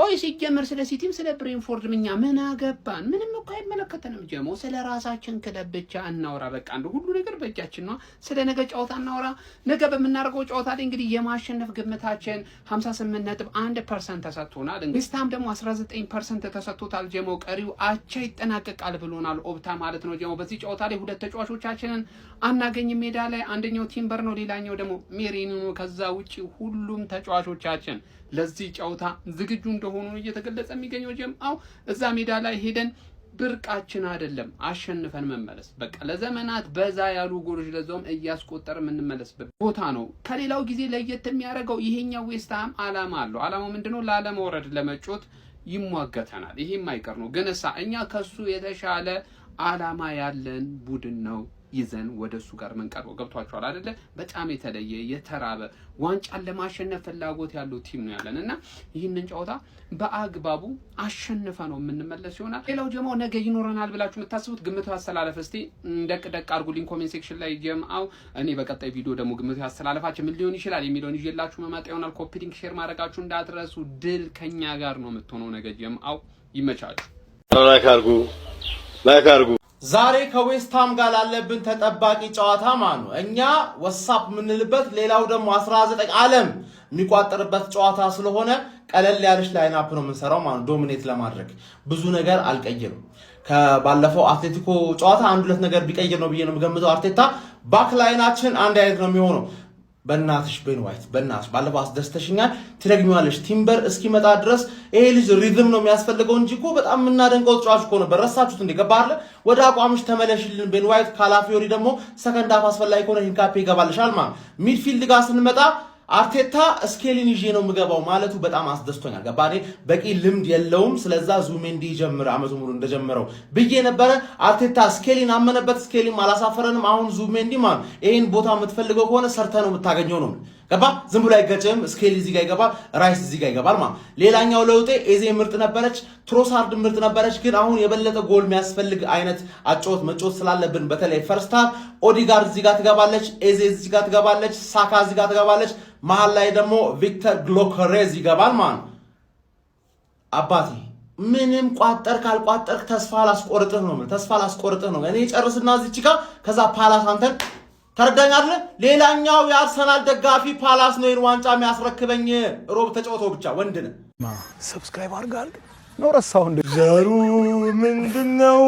ቆይ ሲጀመር ስለ ሲቲም ስለ ብሬንፎርድ ምኛ ምን አገባን? ምንም እኮ አይመለከተንም። ጀሞ ስለ ራሳችን ክለብ ብቻ እናውራ። በቃ አንዱ ሁሉ ነገር በእጃችን ነው። ስለ ነገ ጨዋታ እናውራ። ነገ በመናደርገው ጨዋታ ላይ እንግዲህ የማሸነፍ ግምታችን 58.1% ተሰጥቶናል። ዌስትሃም ደግሞ 19% ተሰጥቶታል። ጀሞ ቀሪው አቻ ይጠናቀቃል ብሎናል ኦፕታ ማለት ነው። ጀሞ በዚህ ጨዋታ ላይ ሁለት ተጫዋቾቻችንን አናገኝም ሜዳ ላይ። አንደኛው ቲምበር ነው፣ ሌላኛው ደግሞ ሜሪኖ። ከዛ ውጪ ሁሉም ተጫዋቾቻችን ለዚህ ጨዋታ ዝግጁ እንደሆኑ እየተገለጸ የሚገኘው ጀምአው እዛ ሜዳ ላይ ሄደን ብርቃችን አይደለም አሸንፈን መመለስ። በቃ ለዘመናት በዛ ያሉ ጎሎች ለዛውም እያስቆጠር የምንመለስበት ቦታ ነው። ከሌላው ጊዜ ለየት የሚያደርገው ይሄኛው ዌስትሃም አላማ አለው። አላማው ምንድነው? ላለመውረድ ለመጮት ይሟገተናል። ይሄ የማይቀር ነው። ግን እኛ ከሱ የተሻለ አላማ ያለን ቡድን ነው ይዘን ወደሱ ጋር መንቀርበው። ገብቷቸዋል አይደለ? በጣም የተለየ የተራበ ዋንጫን ለማሸነፍ ፍላጎት ያለው ቲም ነው ያለን እና ይህንን ጨዋታ በአግባቡ አሸንፈ ነው የምንመለስ ይሆናል። ሌላው ጀሞ ነገ ይኖረናል ብላችሁ የምታስቡት ግምቱ ያስተላለፍ እስቲ ደቅ አድርጉልኝ ኮሜንት ሴክሽን ላይ ጀምአው። እኔ በቀጣይ ቪዲዮ ደግሞ ግምቱ ያስተላለፋችሁ ምን ሊሆን ይችላል የሚለውን ይዤላችሁ መማጣ ይሆናል። ኮፒ ሊንክ ሼር ማድረጋችሁ እንዳትረሱ። ድል ከኛ ጋር ነው የምትሆነው ነገ ጀምአው። ይመቻችሁ። ላይክ አድርጉ። ዛሬ ከዌስትሃም ጋር ላለብን ተጠባቂ ጨዋታ ማለት ነው እኛ ወሳፕ የምንልበት ሌላው ደግሞ 19 ዓለም የሚቋጠርበት ጨዋታ ስለሆነ ቀለል ያለች ላይናፕ ነው የምንሰራው ማለት ዶሚኔት ለማድረግ ብዙ ነገር አልቀየርም። ከባለፈው አትሌቲኮ ጨዋታ አንድ ሁለት ነገር ቢቀየር ነው ብዬ ነው የምገምተው። አርቴታ ባክ ላይናችን አንድ አይነት ነው የሚሆነው። በእናትሽ ቤን ዋይት በእናትሽ ባለፈው አስደስተሽኛል፣ ትረግሚዋለሽ። ቲምበር እስኪመጣ ድረስ ይሄ ልጅ ሪዝም ነው የሚያስፈልገው እንጂ እኮ በጣም የምናደንቀው ተጫዋች እኮ ነበር። ረሳችሁት እንዴ? ገባህ አይደል? ወደ አቋምሽ ተመለሽልን ቤን ዋይት። ካላፊዮሪ ደግሞ ሰከንድ ሃፍ አስፈላጊ ከሆነ ሂንካፔ ይገባልሻል ማለት። ሚድፊልድ ጋር ስንመጣ አርቴታ ስኬሊን ይዤ ነው የምገባው ማለቱ በጣም አስደስቶኛል። ገባኔ በቂ ልምድ የለውም፣ ስለዛ ዙሜንዲ ጀምር አመቱ ሙሉ እንደጀመረው ብዬ ነበረ። አርቴታ ስኬሊን አመነበት፣ ስኬሊን አላሳፈረንም። አሁን ዙሜንዲ ማለት ይሄን ቦታ የምትፈልገው ከሆነ ሰርተ ነው የምታገኘው ነው። ገባ? ዝም ብሎ አይገጭም። ስኬሊ እዚህ ጋር ይገባል፣ ራይስ እዚህ ጋር ይገባል ማለት። ሌላኛው ለውጤ ኤዜ ምርጥ ነበረች፣ ትሮሳርድ ምርጥ ነበረች። ግን አሁን የበለጠ ጎል የሚያስፈልግ አይነት አጫወት መጫወት ስላለብን በተለይ ፈርስት ሃፍ ኦዲጋርድ እዚህ ጋር ትገባለች፣ ኤዜ እዚህ ጋር ትገባለች፣ ሳካ እዚህ ጋር ትገባለች። መሃል ላይ ደግሞ ቪክተር ግሎከሬዝ ይገባል ማለት ነው። አባቴ ምንም ቋጠር ካልቋጠር ተስፋ ላስቆርጥህ ነው። ተስፋ ላስቆርጥህ ነው። እኔ ጨርስና እዚች ጋር ከዛ ፓላስ አንተን ተረዳኛለህ። ሌላኛው የአርሰናል ደጋፊ ፓላስ ነው ይሄን ዋንጫ የሚያስረክበኝ። ሮብ ተጫውቶ ብቻ ወንድ ነህ። ሰብስክራይብ አድርጋል ነው ረሳው እንደ ዘሩ ምንድነው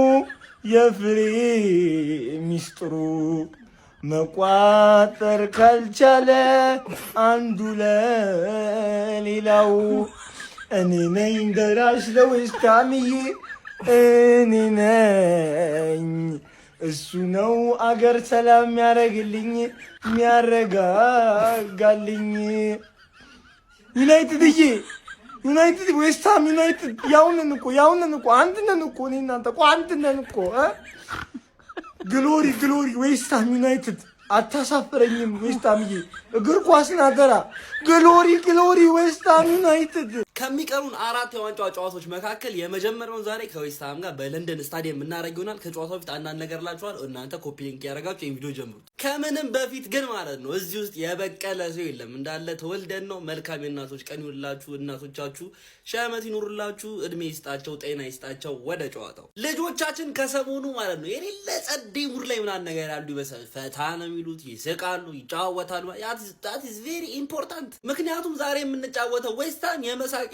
የፍሬ ሚስጥሩ መቋጠር ካልቻለ አንዱ ለሌላው እኔ ነኝ ደራሽ ለዌስትሃምዬ እኔ ነኝ እሱ ነው አገር ሰላም የሚያረግልኝ የሚያረጋጋልኝ። ዩናይትድዬ ዩናይትድ ዌስትሃም ዩናይትድ ያውነን እኮ አንድነን እኮ እኔ እናንተ እኮ አንድነን እኮ ግሎሪ ዌስትሃም ዩናይትድ አታሳፍረኝም። ዌስትሃምዬ እግር ኳስ ናገራ ግሎሪ ዌስትሃም ዩናይትድ። ከሚቀሩን 4 የዋንጫ ጨዋታዎች መካከል የመጀመሪያውን ዛሬ ከዌስትሃም ጋር በለንደን ስታዲየም እናደርግ ይሆናል። ከጨዋታው በፊት አንዳንድ ነገር ላችኋል። እናንተ ኮፒ ሊንክ ያደረጋችሁ ይሄን ቪዲዮ ጀምሩት። ከምንም በፊት ግን ማለት ነው እዚህ ውስጥ የበቀለ ሰው የለም፣ እንዳለ ተወልደን ነው። መልካም የእናቶች ቀን ይሁንላችሁ። እናቶቻችሁ ሺህ ዓመት ይኑሩላችሁ፣ እድሜ ይስጣቸው፣ ጤና ይስጣቸው። ወደ ጨዋታው ልጆቻችን ከሰሞኑ ማለት ነው የሌለ ጸዴ ሙድ ላይ ምናምን ነገር ያሉ ይመስላል። ፈታ ነው የሚሉት፣ ይስቃሉ፣ ይጫወታሉ። that is very important። ምክንያቱም ዛሬ የምንጫወተው ዌስትሃም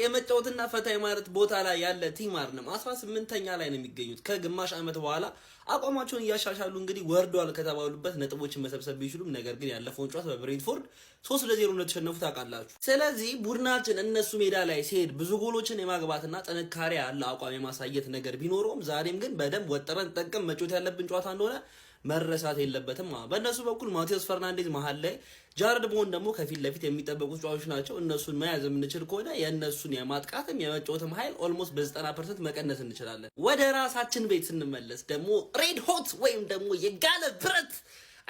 የመጫወትና ፈታ ማለት ቦታ ላይ ያለ ቲም አይደለም። 18ኛ ላይ ነው የሚገኙት። ከግማሽ ዓመት በኋላ አቋማቸውን እያሻሻሉ እንግዲህ ወርዷል ከተባሉበት ነጥቦችን መሰብሰብ ቢችሉም ነገር ግን ያለፈውን ጨዋታ በብሬንትፎርድ 3-0 እንደተሸነፉ ታውቃላችሁ። ስለዚህ ቡድናችን እነሱ ሜዳ ላይ ሲሄድ ብዙ ጎሎችን የማግባትና ጥንካሬ ያለ አቋም የማሳየት ነገር ቢኖረውም ዛሬም ግን በደንብ ወጥረን ጠቅም መጫወት ያለብን ጨዋታ እንደሆነ መረሳት የለበትም። በእነሱ በኩል ማቴዎስ ፈርናንዴዝ መሃል ላይ ጃረድ ቦን ደግሞ ከፊት ለፊት የሚጠበቁ ተጫዋቾች ናቸው። እነሱን መያዝ የምንችል ከሆነ የእነሱን የማጥቃትም የመጫወትም ኃይል ኦልሞስት በ90% መቀነስ እንችላለን። ወደ ራሳችን ቤት ስንመለስ ደግሞ ሬድ ሆት ወይም ደግሞ የጋለ ብረት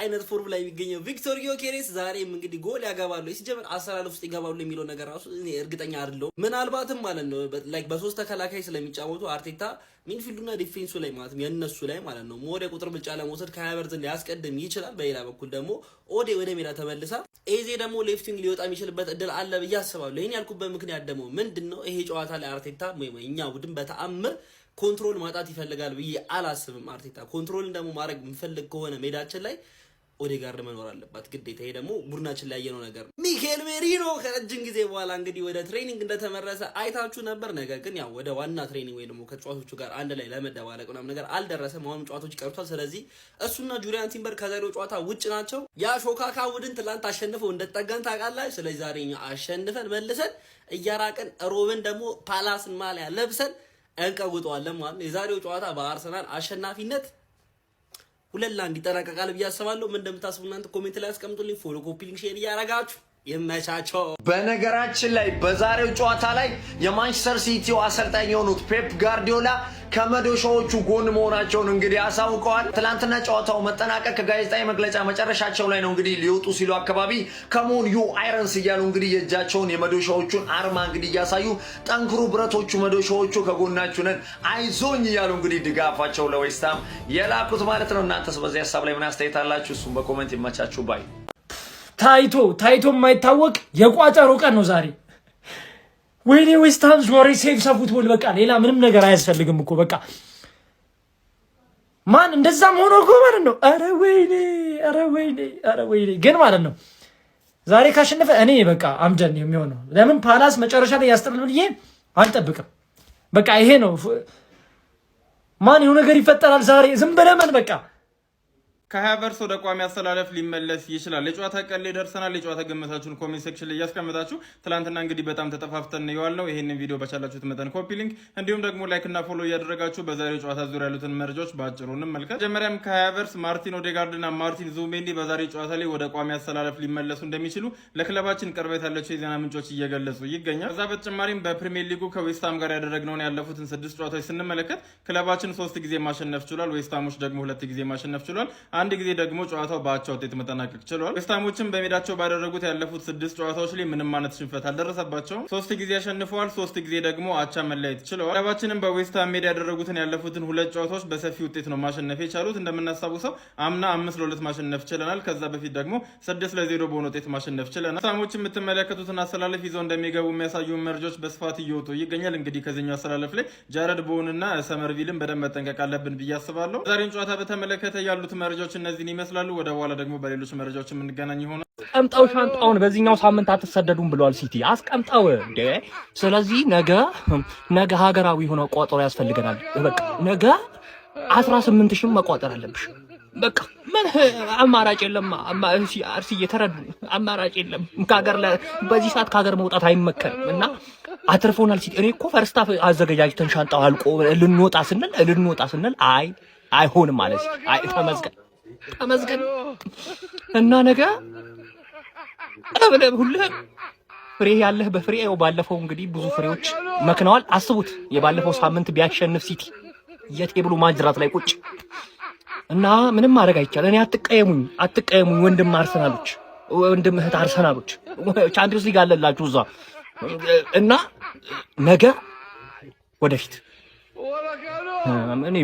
አይነት ፎርም ላይ የሚገኘው ቪክቶር ዮኬሬስ ዛሬም እንግዲህ ጎል ያገባሉ ሲጀመር አሰላለፍ ውስጥ ይገባሉ የሚለው ነገር ራሱ እኔ እርግጠኛ አይደለሁም። ምናልባትም ማለት ነው ላይክ በሶስት ተከላካይ ስለሚጫወቱ አርቴታ ሚድፊልዱና ዲፌንሱ ላይ ማለት ነው የነሱ ላይ ማለት ነው ሞደ ቁጥር ብቻ ለመውሰድ ከሃቨርትን ሊያስቀድም ይችላል። በሌላ በኩል ደግሞ ኦዴ ወደ ሜዳ ተመልሳ ኤዜ ደግሞ ሌፍቲንግ ሊወጣ የሚችልበት እድል አለ ብዬ አስባለሁ። ይሄን ያልኩበት ምክንያት ደግሞ ምንድነው ይሄ ጨዋታ ላይ አርቴታ ወይ እኛ ቡድን በተአምር ኮንትሮል ማጣት ይፈልጋል ብዬ አላስብም። አርቴታ ኮንትሮልን ደግሞ ማድረግ የምፈልግ ከሆነ ሜዳችን ላይ ኦዴጋርድ መኖር አለባት ግዴታ። ይሄ ደግሞ ቡድናችን ላይ ያየነው ነገር ነው። ሚኬል ሜሪኖ ከረጅም ጊዜ በኋላ እንግዲህ ወደ ትሬኒንግ እንደተመረሰ አይታችሁ ነበር። ነገር ግን ያው ወደ ዋና ትሬኒንግ ወይ ደግሞ ከጨዋቾቹ ጋር አንድ ላይ ለመደባለቅ ምናምን ነገር አልደረሰም። አሁንም ጨዋታዎች ቀርቷል። ስለዚህ እሱና ጁሊያን ቲምበር ከዛሬው ጨዋታ ውጭ ናቸው። ያ ሾካካ ቡድን ትላንት አሸንፈው እንደተጠጋን ታውቃላችሁ። ስለዚህ ዛሬ እኛ አሸንፈን መልሰን እያራቅን ሮብን ደግሞ ፓላስን ማሊያ ለብሰን እንቀውጠዋለን ማለት ነው። የዛሬው ጨዋታ በአርሰናል አሸናፊነት 2-1 ይጠናቀቃል ብዬ አስባለሁ። ምን እንደምታስቡ እናንተ ኮሜንት ላይ አስቀምጡልኝ። ፎሎ፣ ኮፒ ሊንክ፣ ሼር እያደረጋችሁ ይመቻቸው። በነገራችን ላይ በዛሬው ጨዋታ ላይ የማንቸስተር ሲቲው አሰልጣኝ የሆኑት ፔፕ ጋርዲዮላ ከመዶሻዎቹ ጎን መሆናቸውን እንግዲህ አሳውቀዋል። ትላንትና ጨዋታው መጠናቀቅ ከጋዜጣዊ መግለጫ መጨረሻቸው ላይ ነው እንግዲህ ሊወጡ ሲሉ አካባቢ ከሞን ዩ አይረንስ እያሉ እንግዲህ የእጃቸውን የመዶሻዎቹን አርማ እንግዲህ እያሳዩ ጠንክሩ ብረቶቹ መዶሻዎቹ ከጎናችሁ ነን አይዞኝ እያሉ እንግዲህ ድጋፋቸው ለዌስትሃም የላኩት ማለት ነው። እናንተስ በዚህ ሀሳብ ላይ ምን አስተያየት አላችሁ? እሱም በኮሜንት ይመቻችሁ ባይ። ታይቶ የማይታወቅ የቋጠሮ ቀን ነው ዛሬ። ወይኔ ዌስትሃም ዞሬ ሴቭ ፉትቦል በቃ ሌላ ምንም ነገር አያስፈልግም እኮ በቃ ማን እንደዛም ሆኖ እኮ ማለት ነው። ኧረ ወይኔ ግን ማለት ነው ዛሬ ካሸነፈ እኔ በቃ አምደን የሚሆነው ለምን ፓላስ መጨረሻ ላይ ያስጠርል ብዬ አልጠብቅም። በቃ ይሄ ነው ማን የሆነ ነገር ይፈጠራል ዛሬ ዝም ብለህ በቃ ከሃቨርስ ወደ ቋሚ አስተላለፍ ሊመለስ ይችላል። የጨዋታ ቀን ላይ ደርሰናል። የጨዋታ ግምታችሁን ኮሜንት ሴክሽን ላይ ያስቀምጣችሁ። ትላንትና እንግዲህ በጣም ተጠፋፍተን ነው። ይሄንን ቪዲዮ በቻላችሁት መጠን ኮፒ ሊንክ እንዲሁም ደግሞ ላይክ እና ፎሎ እያደረጋችሁ በዛሬው ጨዋታ ዙሪያ ያሉትን መረጃዎች በአጭሩ እንመልከት። መጀመሪያም ከሃቨርስ ማርቲን ኦዴጋርድ እና ማርቲን ዙቢሜንዲ በዛሬው ጨዋታ ላይ ወደ ቋሚ አስተላለፍ ሊመለሱ እንደሚችሉ ለክለባችን ቅርበት ያላቸው የዜና ምንጮች እየገለጹ ይገኛል። ከዛ በተጨማሪም በፕሪሚየር ሊጉ ከዌስትሃም ጋር ያደረግነውን ያለፉትን 6 ጨዋታዎች ስንመለከት ክለባችን 3 ጊዜ ማሸነፍ ችሏል። ዌስትሃሞች ደግሞ 2 ጊዜ ማሸነፍ ችሏል። አንድ ጊዜ ደግሞ ጨዋታው በአቻ ውጤት መጠናቀቅ ችሏል። ዌስትሃሞችም በሜዳቸው ባደረጉት ያለፉት 6 ጨዋታዎች ላይ ምንም አይነት ሽንፈት አልደረሰባቸውም። 3 ጊዜ ያሸንፈዋል፣ 3 ጊዜ ደግሞ አቻ መለያየት ችለዋል። ክለባችንም በዌስትሃም ሜዳ ያደረጉትን ያለፉትን 2 ጨዋታዎች በሰፊ ውጤት ነው ማሸነፍ የቻሉት። እንደምናስታውሰው አምና 5-2 ማሸነፍ ችለናል። ከዛ በፊት ደግሞ 6-0 በሆነ ውጤት ማሸነፍ ችለናል። ዌስትሃሞች የምትመለከቱትን አሰላለፍ ይዘው እንደሚገቡ የሚያሳዩ መረጃዎች በስፋት እየወጡ ይገኛል። እንግዲህ ከዚህኛው አሰላለፍ ላይ ጃረድ ቦውንና ሰመርቪልን በደንብ መጠንቀቅ አለብን ብዬ አስባለሁ። ዛሬን ጨዋታ በተመለከተ ያሉት መረጃዎች እነዚህን ይመስላሉ። ወደ በኋላ ደግሞ በሌሎች መረጃዎች የምንገናኝ ይሆናል። አስቀምጣው ሻንጣውን በዚህኛው ሳምንት አትሰደዱም ብሏል ሲቲ። አስቀምጣው እንዴ! ስለዚህ ነገ ሀገራዊ ሆኖ ቋጠሮ ያስፈልገናል። በቃ ነገ 18,000 መቋጠር አለብሽ። በቃ ምን አማራጭ የለም። አርሲ እየተረዱ አማራጭ የለም። በዚህ ሰዓት ከሀገር መውጣት አይመከርም እና አትርፎናል ሲቲ። እኔ እኮ ፈርስት ሃፍ አዘገጃጅተን ሻንጣው አልቆ ልንወጣ ስንል አይሆንም ማለት አይ ተመዝገን እና ነገ ሁሉ ፍሬ ያለህ በፍሬ ነው። ባለፈው እንግዲህ ብዙ ፍሬዎች መክነዋል። አስቡት የባለፈው ሳምንት ቢያሸንፍ ሲቲ የቴብሉ ማጅራት ላይ ቁጭ እና ምንም ማድረግ አይቻልም። እኔ አትቀየሙኝ ወንድም እህት አርሰናሎች ቻምፒዮንስ ሊግ አለላችሁ እዛ እና ነገ ወደፊት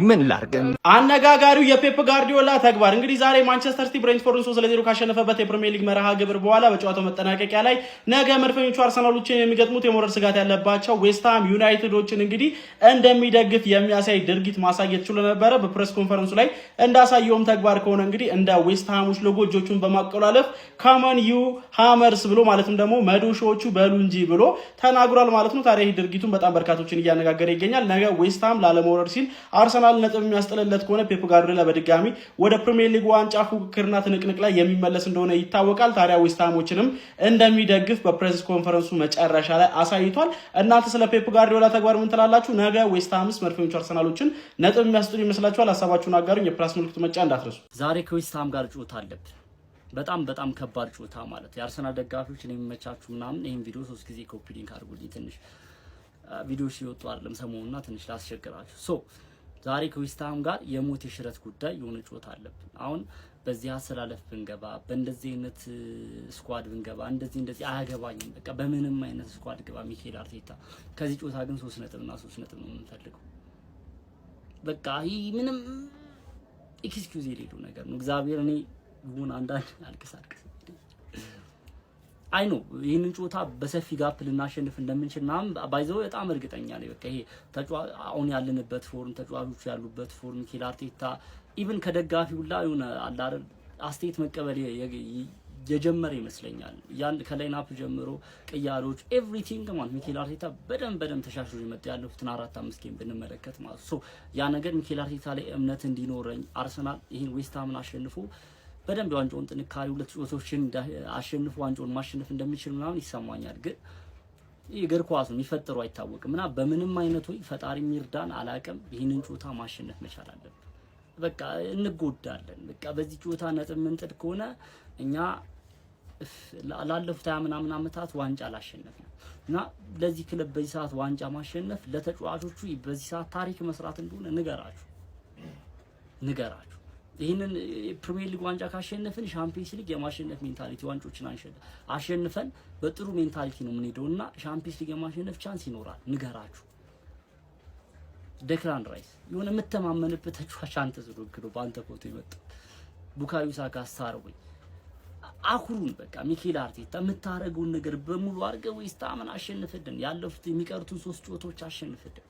ምን ላድርግ? አነጋጋሪው የፔፕ ጋርዲዮላ ተግባር እንግዲህ ዛሬ ማንቸስተር ሲቲ ብሬንትፎርድን 3-0 ካሸነፈበት የፕሪሚየር ሊግ መርሃ ግብር በኋላ በጨዋታው መጠናቀቂያ ላይ ነገ መድፈኞቹ አርሰናሎችን የሚገጥሙት የሞራል ስጋት ያለባቸው ዌስትሃም ዩናይትዶችን እንግዲህ እንደሚደግፍ የሚያሳይ ድርጊት ማሳየት ችሎ ነበረ። በፕሬስ ኮንፈረንሱ ላይ እንዳሳየውም ተግባር ከሆነ እንግዲህ እንደ ዌስትሃሞች ሎጎ እጆቹን በማቆላለፍ ካመን ዩ ሃመርስ ብሎ ማለትም ደግሞ መዶሻዎቹ በሉ እንጂ ብሎ ተናግሯል ማለት ነው። ታዲያ ይህ ድርጊቱን በጣም በርካቶችን እያነጋገረ ይገኛል። ነገ ዌስትሃም ላለመውረድ ሲል አርሰናል ነጥብ የሚያስጥልለት ከሆነ ፔፕ ጋርዲዮላ በድጋሚ ወደ ፕሪሚየር ሊግ ዋንጫ ፉክክርና ትንቅንቅ ላይ የሚመለስ እንደሆነ ይታወቃል። ታዲያ ዌስትሃሞችንም እንደሚደግፍ በፕሬስ ኮንፈረንሱ መጨረሻ ላይ አሳይቷል። እናንተ ስለ ፔፕ ጋርዲዮላ ተግባር ምን ትላላችሁ? ነገ ዌስትሃምስ መድፈኞቹ አርሰናሎችን ነጥብ የሚያስጥሉ ይመስላችኋል? ሀሳባችሁን አጋሩኝ። የፕላስ ምልክቱ መጫ እንዳትረሱ። ዛሬ ከዌስትሃም ጋር ጨዋታ አለብን። በጣም ከባድ ጨዋታ ማለት የአርሰናል ደጋፊዎች ነው የሚመቻችሁ ምናምን ይሄን ቪዲዮ 3 ጊዜ ኮፒ ሊንክ አድርጉልኝ። ትንሽ ቪዲዮ ሲወጡ አይደለም ሰሞኑና ትንሽ ላስቸግራችሁ። ዛሬ ከዌስትሃም ጋር የሞት የሽረት ጉዳይ የሆነ ጨዋታ አለብን። አሁን በዚህ አሰላለፍ ብንገባ በእንደዚህ አይነት ስኳድ ብንገባ እንደዚህ አያገባኝም። በቃ በምንም አይነት ስኳድ ግባ ሚኬል አርቴታ። ከዚህ ጨዋታ ግን 3 ነጥብና 3 ነጥብ ነው የምንፈልገው። በቃ ይሄ ምንም ኤክስኪዩዝ የሌለው ነገር ነው። እግዚአብሔር እኔ ይሁን አንዳንድ አልቅስ አይ ነው ይሄንን ጨዋታ በሰፊ ጋፕ ልናሸንፍ እንደምንችል ምናምን ባይዘው በጣም እርግጠኛ ነኝ። በቃ ይሄ አሁን ያለንበት ፎርም ተጫዋቾቹ ያሉበት ፎርም ሚኬል አርቴታ ኢቭን ከደጋፊው ላይ ሆነ አላረ አስቴት መቀበል የጀመረ ይመስለኛል። ያን ከላይናፕ ጀምሮ ቅያሮች ኤቭሪቲንግ ማለት ሚኬል አርቴታ በደንብ ተሻሽሎ የመጣ ያለፉትን 4-5 ጌም ብንመለከት ማለት ሶ ያ ነገር ሚኬል አርቴታ ላይ እምነት እንዲኖረኝ አርሰናል ይሄን ዌስትሃምን አሸንፎ በደንብ ዋንጫውን ጥንካሬ 2 ጨዋታዎችን አሸንፎ ዋንጫውን ማሸነፍ እንደሚችል ምናምን ይሰማኛል። ግን የእግር ኳስ ነው የሚፈጠረው አይታወቅም እና በምንም አይነት ወይ ፈጣሪ ሚርዳን አላቀም ይሄንን ጨዋታ ማሸነፍ መቻል አለብን። በቃ እንጎዳለን። በቃ በዚህ ጨዋታ ነጥብ ምንጥል ከሆነ እኛ ላለፉት 20 ምናምን ዓመታት ዋንጫ አላሸነፍንም እና ለዚህ ክለብ በዚህ ሰዓት ዋንጫ ማሸነፍ ለተጫዋቾቹ በዚህ ሰዓት ታሪክ መስራት እንደሆነ ንገራችሁ። ይሄንን ፕሪሚየር ሊግ ዋንጫ ካሸነፍን ሻምፒዮንስ ሊግ የማሸነፍ ሜንታሊቲ ዋንጫዎችን አሸንፈን በጥሩ ሜንታሊቲ ነው የምንሄደውና ሻምፒዮንስ ሊግ የማሸነፍ ቻንስ ይኖራል። ንገራችሁ ዴክላን ራይስ የሆነ የምተማመንበት ተጫዋች አንተ ስለሆንክ ነው በአንተ ፎቶ የመጣው። ቡካዮ ሳካ አስታርጉኝ አኩሩን በቃ ሚኬል አርቴታ የምታረገውን ነገር በሙሉ አድርገው ዌስትሃምን አሸንፈልን ያለፉት የሚቀሩትን 3 ጨዋታዎች አሸንፈልን።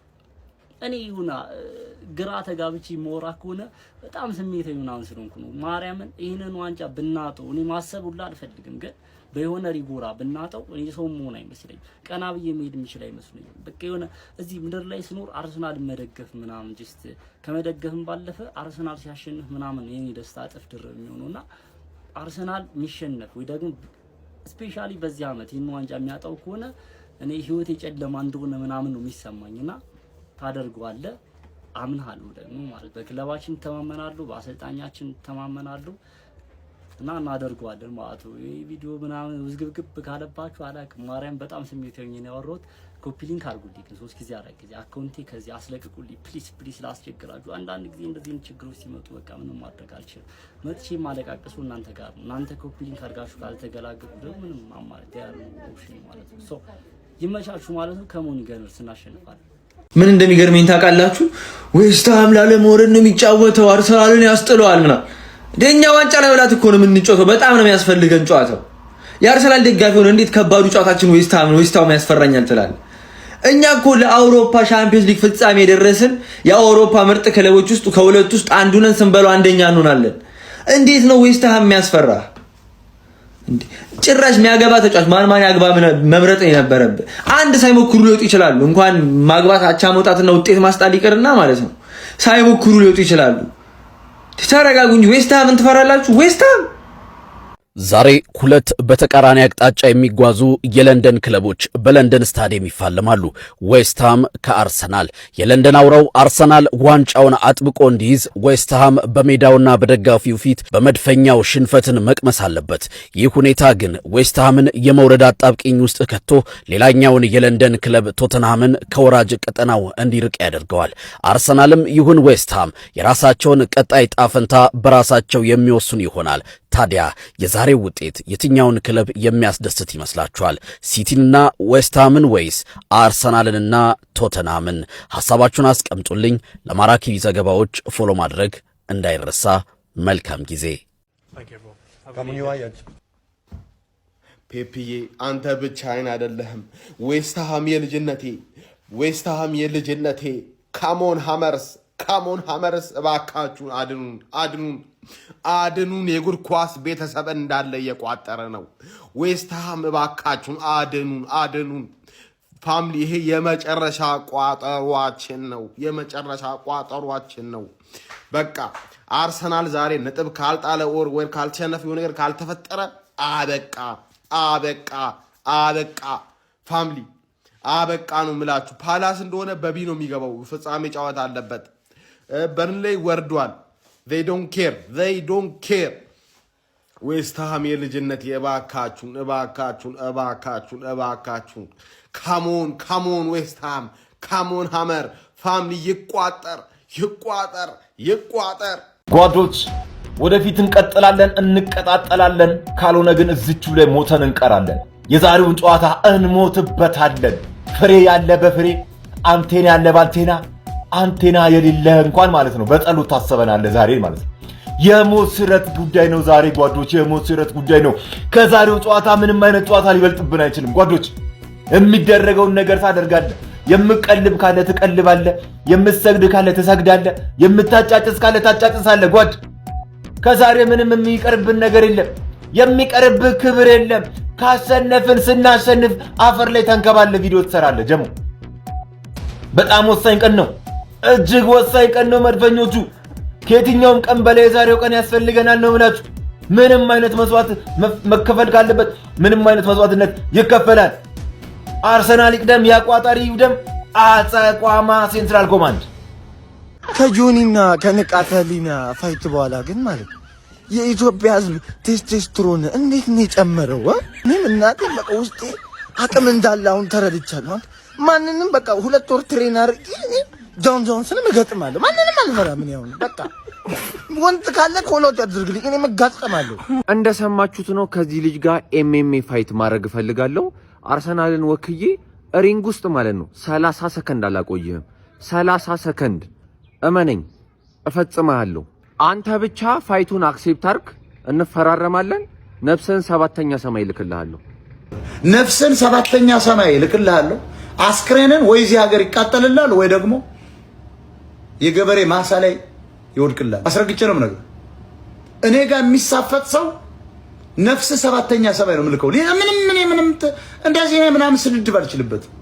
እኔ ይሁና ግራ ተጋብቼ ሞራ ከሆነ በጣም ስሜታዊ ምናምን ስለሆንኩ ነው። ማርያምን ይሄንን ዋንጫ ብናጠው እኔ ማሰብ ሁላ አልፈልግም፣ ግን በየሆነ ሪጎራ ብናጠው እኔ ሰው መሆን አይመስለኝም። ቀና ብዬ መሄድ የሚችል አይመስለኝም። በቃ የሆነ እዚህ ምድር ላይ ስኖር አርሰናል መደገፍ ምናምን ጀስት ከመደገፍም ባለፈ አርሰናል ሲያሸንፍ ምናምን የኔ ደስታ እጥፍ ድርብ የሚሆነውና አርሰናል የሚሸነፍ ወይ ደግሞ ስፔሻሊ በዚህ አመት ይሄን ዋንጫ የሚያጣው ከሆነ እኔ ህይወቴ ጨለማ እንደሆነ ምናምን ነው የሚሰማኝና ታደርገዋለህ አምናለሁ ደግሞ ማለት በክለባችን ተማመናለሁ፣ በአሰልጣኛችን ተማመናለሁ እና እናደርገዋለን ማለት ነው። ይሄ ቪዲዮ ምናምን ውዝግብግብ ካለባችሁ አላውቅም። ማርያም በጣም ስሜታዊ ነኝ ያወራሁት። ኮፒ ሊንክ አድርጉልኝ 3 ጊዜ 4 ጊዜ አካውንቴ ከዚህ አስለቅቁልኝ ፕሊዝ ላስቸግራችሁ። አንዳንድ ጊዜ እንደዚህ ችግሮች ሲመጡ በቃ ምንም ማድረግ አልችልም። መጥቼ ማለቃቀሱ እናንተ ጋር ነው። እናንተ ኮፒ ሊንክ አድርጋችሁ ካልተገላገሉ ደግሞ ምንም አማራጭ ያለው ኦፕሽን ማለት ነው። ሶ ይመቻችሁ ማለት ነው። ከሞኒ ገነርስ እናሸንፋለን። ምን እንደሚገርመኝ ታውቃላችሁ? ዌስትሃም ላለመውረድ ነው የሚጫወተው፣ አርሰናልን ያስጥለዋል ምናምን። ደኛ ዋንጫ ላይ ወላት እኮ ነው የምንጫወተው። በጣም ነው የሚያስፈልገን ጨዋታው። የአርሰናል ደጋፊ ሆነ እንዴት ከባዱ ጨዋታችን ዌስትሃም ያስፈራኛል ትላለህ? እኛ እኮ ለአውሮፓ ሻምፒዮንስ ሊግ ፍጻሜ የደረስን የአውሮፓ ምርጥ ክለቦች ውስጥ ከሁለት ውስጥ አንዱን ስንበለው አንደኛ እንሆናለን። እንዴት ነው ዌስትሃም የሚያስፈራ? ጭራሽ የሚያገባ ተጫዋች ማን ያግባ መምረጥ የነበረብህ። አንድ ሳይሞክሩ ሊወጡ ይችላሉ። እንኳን ማግባት አቻ መውጣትና ውጤት ማስጣል ይቅርና ማለት ነው ሳይሞክሩ ሊወጡ ይችላሉ። ተረጋጉ እንጂ ዌስትሃምን ትፈራላችሁ? ዌስትሃም ዛሬ 2 በተቃራኒ አቅጣጫ የሚጓዙ የለንደን ክለቦች በለንደን ስታዲየም ይፋለማሉ። ዌስትሃም ከአርሰናል። የለንደን አውራው አርሰናል ዋንጫውን አጥብቆ እንዲይዝ ዌስትሃም በሜዳውና በደጋፊው ፊት በመድፈኛው ሽንፈትን መቅመስ አለበት። ይህ ሁኔታ ግን ዌስትሃምን የመውረድ አጣብቂኝ ውስጥ ከቶ ሌላኛውን የለንደን ክለብ ቶተንሃምን ከወራጅ ቀጠናው እንዲርቅ ያደርገዋል። አርሰናልም ይሁን ዌስትሃም የራሳቸውን ቀጣይ ጣፈንታ በራሳቸው የሚወስኑ ይሆናል። ታዲያ የዛሬው ውጤት የትኛውን ክለብ የሚያስደስት ይመስላችኋል? ሲቲንና ዌስትሃምን ወይስ አርሰናልንና ቶተንሃምን? ሐሳባችሁን አስቀምጡልኝ። ለማራኪ ዘገባዎች ፎሎ ማድረግ እንዳይረሳ። መልካም ጊዜ። ፔፒዬ አንተ ብቻህን አይደለህም። ዌስትሃም የልጅነቴ ካሞን ሃመርስ እባካችሁን አድኑን። የእግር ኳስ ቤተሰብ እንዳለ እየቋጠረ ነው። ዌስትሃም እባካችሁን አድኑን ፋሚሊ። ይሄ የመጨረሻ ቋጠሯችን ነው። በቃ አርሰናል ዛሬ ነጥብ ካልጣለ ወይ ካልተሸነፈ የሆነ ነገር ካልተፈጠረ አበቃ ፋሚሊ፣ አበቃ ነው የምላችሁ። ፓላስ እንደሆነ በቢ ነው የሚገባው። ፍጻሜ ጨዋታ አለበት። በርንሌይ ወርዷል። they don't care ዌስትሃም የልጅነት እባካችሁን ካሞን ዌስትሃም ካሞን ሃመር ፋሚሊ ይቋጠር ጓዶች ወደፊት እንቀጥላለን፣ እንቀጣጠላለን። ካልሆነ ግን እዚቹ ላይ ሞተን እንቀራለን። የዛሬውን ጨዋታ እንሞትበታለን። ፍሬ ያለ በፍሬ አንቴና ያለ ባንቴና አንቴና የሌለ እንኳን ማለት ነው በጸሎት ታሰበናለህ ዛሬ ማለት ነው። የሞት ስረት ጉዳይ ነው ዛሬ ጓዶች፣ የሞት ስረት ጉዳይ ነው። ከዛሬው ጨዋታ ምንም አይነት ጨዋታ ሊበልጥብን አይችልም ጓዶች። የሚደረገውን ነገር ታደርጋለህ። የምቀልብ ካለ ትቀልባለህ፣ የምትሰግድ ካለ ትሰግዳለህ፣ የምታጫጭስ ካለ ታጫጭሳለህ ጓድ። ከዛሬ ምንም የሚቀርብን ነገር የለም፣ የሚቀርብህ ክብር የለም። ካሸነፍን ስናሸንፍ አፈር ላይ ተንከባለህ ቪዲዮ ትሰራለህ። ጀሞ በጣም ወሳኝ ቀን ነው፣ እጅግ ወሳኝ ቀን ነው። መድፈኞቹ ከየትኛውም ቀን በላይ የዛሬው ቀን ያስፈልገናል ነው የምላችሁ። ምንም አይነት መስዋዕት መከፈል ካለበት ምንም አይነት መስዋዕትነት ይከፈላል። አርሰናል ይቅደም፣ ያቋጣሪ ይቅደም። አጸቋማ ሴንትራል ኮማንድ ከጆኒና ከንቃተ ህሊና ፋይት በኋላ ግን ማለት የኢትዮጵያ ህዝብ ቴስቶስትሮን እንዴት ነው የጨመረው? እኔም እናቴ በቃ ውስጤ አቅም እንዳለ አሁን ተረድቻለሁ። ማንንም በቃ 2 ወር ትሬነር ጆንሰንም እገጥማለሁ። ማንንም አልፈራም። ምን ያውን በቃ ወንድ ካለ ኮሎት አድርግልኝ፣ እኔ መጋጠማለሁ። እንደሰማችሁት ነው። ከዚህ ልጅ ጋር ኤምኤምኤ ፋይት ማድረግ እፈልጋለሁ። አርሰናልን ወክዬ ሪንግ ውስጥ ማለት ነው 30 ሰከንድ አላቆይህም። 30 ሰከንድ እመነኝ፣ እፈጽምሃለሁ። አንተ ብቻ ፋይቱን አክሴፕት አድርግ፣ እንፈራረማለን። ነፍስን 7ኛ ሰማይ ልክልሃለሁ። ነፍስን 7ኛ ሰማይ ልክልሃለሁ። አስክሬንን ወይ እዚህ ሀገር ይቃጠልልሃል ወይ ደግሞ የገበሬ ማሳ ላይ ይወድቅልሃል። አስረግጬ ነው የምነግርህ። እኔ ጋር የሚሳፈጥ ሰው ነፍስ 7ኛ ሰማይ ነው የምልከው። ምንም እንደዚህ ምናምን ስድድብ አልችልበትም።